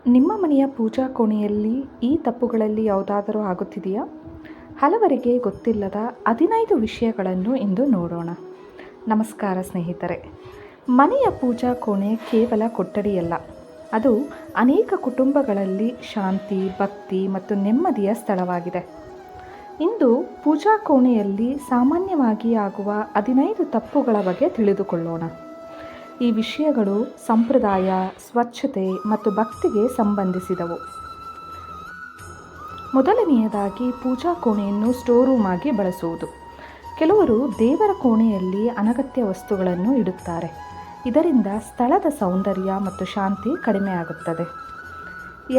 ನಿಮ್ಮ ಮನೆಯ ಪೂಜಾ ಕೋಣೆಯಲ್ಲಿ ಈ ತಪ್ಪುಗಳಲ್ಲಿ ಯಾವುದಾದರೂ ಆಗುತ್ತಿದೆಯಾ? ಹಲವರಿಗೆ ಗೊತ್ತಿಲ್ಲದ 15 ವಿಷಯಗಳನ್ನು ಇಂದು ನೋಡೋಣ. ನಮಸ್ಕಾರ ಸ್ನೇಹಿತರೆ. ಮನೆಯ ಪೂಜಾ ಕೋಣೆ ಕೇವಲ ಕೊಠಡಿಯಲ್ಲ, ಅದು ಅನೇಕ ಕುಟುಂಬಗಳಲ್ಲಿ ಶಾಂತಿ, ಭಕ್ತಿ ಮತ್ತು ನೆಮ್ಮದಿಯ ಸ್ಥಳವಾಗಿದೆ. ಇಂದು ಪೂಜಾ ಕೋಣೆಯಲ್ಲಿ ಸಾಮಾನ್ಯವಾಗಿ ಆಗುವ 15 ತಪ್ಪುಗಳ ಬಗ್ಗೆ ತಿಳಿದುಕೊಳ್ಳೋಣ. ಈ ವಿಷಯಗಳು ಸಂಪ್ರದಾಯ, ಸ್ವಚ್ಛತೆ ಮತ್ತು ಭಕ್ತಿಗೆ ಸಂಬಂಧಿಸಿದವು. ಮೊದಲನೆಯದಾಗಿ, ಪೂಜಾ ಕೋಣೆಯನ್ನು ಸ್ಟೋರ್ ರೂಮ್ ಆಗಿ ಬಳಸುವುದು. ಕೆಲವರು ದೇವರ ಕೋಣೆಯಲ್ಲಿ ಅನಗತ್ಯ ವಸ್ತುಗಳನ್ನು ಇಡುತ್ತಾರೆ. ಇದರಿಂದ ಸ್ಥಳದ ಸೌಂದರ್ಯ ಮತ್ತು ಶಾಂತಿ ಕಡಿಮೆಯಾಗುತ್ತದೆ.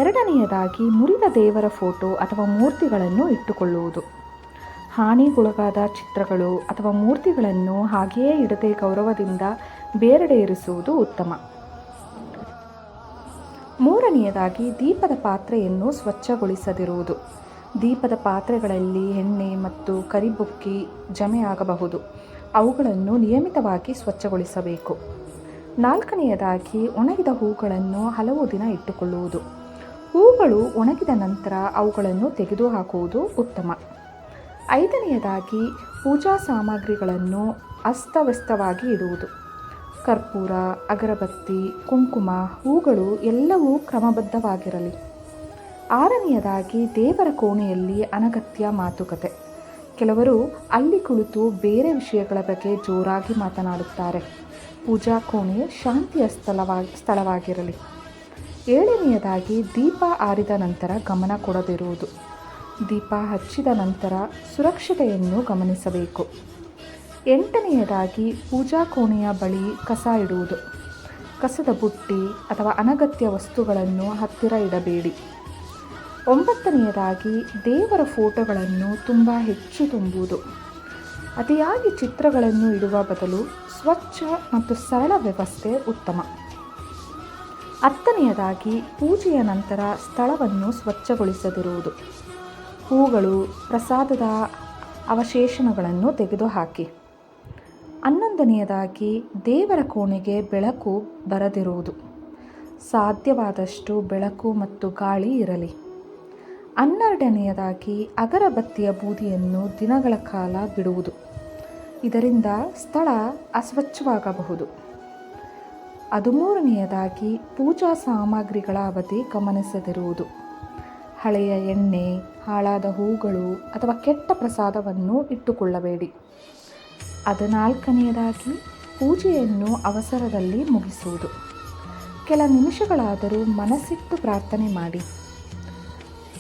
ಎರಡನೆಯದಾಗಿ, ಮುರಿದ ದೇವರ ಫೋಟೋ ಅಥವಾ ಮೂರ್ತಿಗಳನ್ನು ಇಟ್ಟುಕೊಳ್ಳುವುದು. ಹಾನಿಗೊಳಗಾದ ಚಿತ್ರಗಳು ಅಥವಾ ಮೂರ್ತಿಗಳನ್ನು ಹಾಗೆಯೇ ಇಡದೆ ಗೌರವದಿಂದ ಬೇರೆಡೆ ಇರಿಸುವುದು ಉತ್ತಮ. ಮೂರನೆಯದಾಗಿ, ದೀಪದ ಪಾತ್ರೆಯನ್ನು ಸ್ವಚ್ಛಗೊಳಿಸದಿರುವುದು. ದೀಪದ ಪಾತ್ರೆಗಳಲ್ಲಿ ಎಣ್ಣೆ ಮತ್ತು ಕರಿಬುಕ್ಕಿ ಜಮೆಯಾಗಬಹುದು. ಅವುಗಳನ್ನು ನಿಯಮಿತವಾಗಿ ಸ್ವಚ್ಛಗೊಳಿಸಬೇಕು. ನಾಲ್ಕನೆಯದಾಗಿ, ಒಣಗಿದ ಹೂಗಳನ್ನು ಹಲವು ದಿನ ಇಟ್ಟುಕೊಳ್ಳುವುದು. ಹೂಗಳು ಒಣಗಿದ ನಂತರ ಅವುಗಳನ್ನು ತೆಗೆದುಹಾಕುವುದು ಉತ್ತಮ. ಐದನೆಯದಾಗಿ, ಪೂಜಾ ಸಾಮಗ್ರಿಗಳನ್ನು ಅಸ್ತವ್ಯಸ್ತವಾಗಿ ಇಡುವುದು. ಕರ್ಪೂರ, ಅಗರಬತ್ತಿ, ಕುಂಕುಮ, ಹೂಗಳು ಎಲ್ಲವೂ ಕ್ರಮಬದ್ಧವಾಗಿರಲಿ. ಆರನೆಯದಾಗಿ, ದೇವರ ಕೋಣೆಯಲ್ಲಿ ಅನಗತ್ಯ ಮಾತುಕತೆ. ಕೆಲವರು ಅಲ್ಲಿ ಕುಳಿತು ಬೇರೆ ವಿಷಯಗಳ ಬಗ್ಗೆ ಜೋರಾಗಿ ಮಾತನಾಡುತ್ತಾರೆ. ಪೂಜಾ ಕೋಣೆ ಶಾಂತಿಯ ಸ್ಥಳವಾಗಿರಲಿ. ಏಳನೆಯದಾಗಿ, ದೀಪ ಆರಿದ ನಂತರ ಗಮನ ಕೊಡದಿರುವುದು. ದೀಪ ಹಚ್ಚಿದ ನಂತರ ಸುರಕ್ಷತೆಯನ್ನು ಗಮನಿಸಬೇಕು. ಎಂಟನೆಯದಾಗಿ, ಪೂಜಾ ಕೋಣೆಯ ಬಳಿ ಕಸ ಇಡುವುದು. ಕಸದ ಬುಟ್ಟಿ ಅಥವಾ ಅನಗತ್ಯ ವಸ್ತುಗಳನ್ನು ಹತ್ತಿರ ಇಡಬೇಡಿ. ಒಂಬತ್ತನೆಯದಾಗಿ, ದೇವರ ಫೋಟೋಗಳನ್ನು ತುಂಬ ಹೆಚ್ಚು ತುಂಬುವುದು. ಅತಿಯಾಗಿ ಚಿತ್ರಗಳನ್ನು ಇಡುವ ಬದಲು ಸ್ವಚ್ಛ ಮತ್ತು ಸರಳ ವ್ಯವಸ್ಥೆ ಉತ್ತಮ. ಹತ್ತನೆಯದಾಗಿ, ಪೂಜೆಯ ನಂತರ ಸ್ಥಳವನ್ನು ಸ್ವಚ್ಛಗೊಳಿಸದಿರುವುದು. ಹೂಗಳು, ಪ್ರಸಾದದ ಅವಶೇಷಗಳನ್ನು ತೆಗೆದುಹಾಕಿ. 11ನೆಯದಾಗಿ, ದೇವರ ಕೋಣೆಗೆ ಬೆಳಕು ಬರದಿರುವುದು. ಸಾಧ್ಯವಾದಷ್ಟು ಬೆಳಕು ಮತ್ತು ಗಾಳಿ ಇರಲಿ. 12ನೆಯದಾಗಿ, ಅಗರಬತ್ತಿಯ ಬೂದಿಯನ್ನು ದಿನಗಳ ಕಾಲ ಬಿಡುವುದು. ಇದರಿಂದ ಸ್ಥಳ ಅಸ್ವಚ್ಛವಾಗಬಹುದು. 13ನೆಯದಾಗಿ, ಪೂಜಾ ಸಾಮಗ್ರಿಗಳ ಅವಧಿ ಗಮನಿಸದಿರುವುದು. ಹಳೆಯ ಎಣ್ಣೆ, ಹಾಳಾದ ಹೂಗಳು ಅಥವಾ ಕೆಟ್ಟ ಪ್ರಸಾದವನ್ನು ಇಟ್ಟುಕೊಳ್ಳಬೇಡಿ. 14ನೆಯದಾಗಿ, ಪೂಜೆಯನ್ನು ಅವಸರದಲ್ಲಿ ಮುಗಿಸುವುದು. ಕೆಲ ನಿಮಿಷಗಳಾದರೂ ಮನಸ್ಸಿಟ್ಟು ಪ್ರಾರ್ಥನೆ ಮಾಡಿ.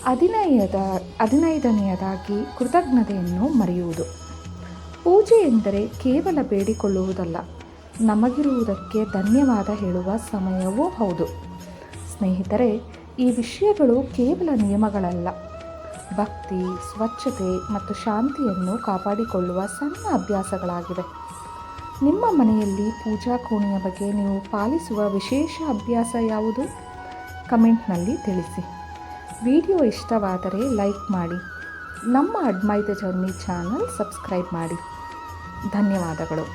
15ನೆಯದಾಗಿ, ಕೃತಜ್ಞತೆಯನ್ನು ಮರೆಯುವುದು. ಪೂಜೆ ಎಂದರೆ ಕೇವಲ ಬೇಡಿಕೊಳ್ಳುವುದಲ್ಲ, ನಮಗಿರುವುದಕ್ಕೆ ಧನ್ಯವಾದ ಹೇಳುವ ಸಮಯವೂ ಹೌದು. ಸ್ನೇಹಿತರೆ, ಈ ವಿಷಯಗಳು ಕೇವಲ ನಿಯಮಗಳಲ್ಲ, ಭಕ್ತಿ, ಸ್ವಚ್ಛತೆ ಮತ್ತು ಶಾಂತಿಯನ್ನು ಕಾಪಾಡಿಕೊಳ್ಳುವ ಸಣ್ಣ ಅಭ್ಯಾಸಗಳಾಗಿವೆ. ನಿಮ್ಮ ಮನೆಯಲ್ಲಿ ಪೂಜಾ ಕೋಣೆಯ ಬಗ್ಗೆ ನೀವು ಪಾಲಿಸುವ ವಿಶೇಷ ಅಭ್ಯಾಸ ಯಾವುದು? ಕಮೆಂಟ್ನಲ್ಲಿ ತಿಳಿಸಿ. ವಿಡಿಯೋ ಇಷ್ಟವಾದರೆ ಲೈಕ್ ಮಾಡಿ. ನಮ್ಮ admire the journey channel subscribe ಮಾಡಿ. ಧನ್ಯವಾದಗಳು.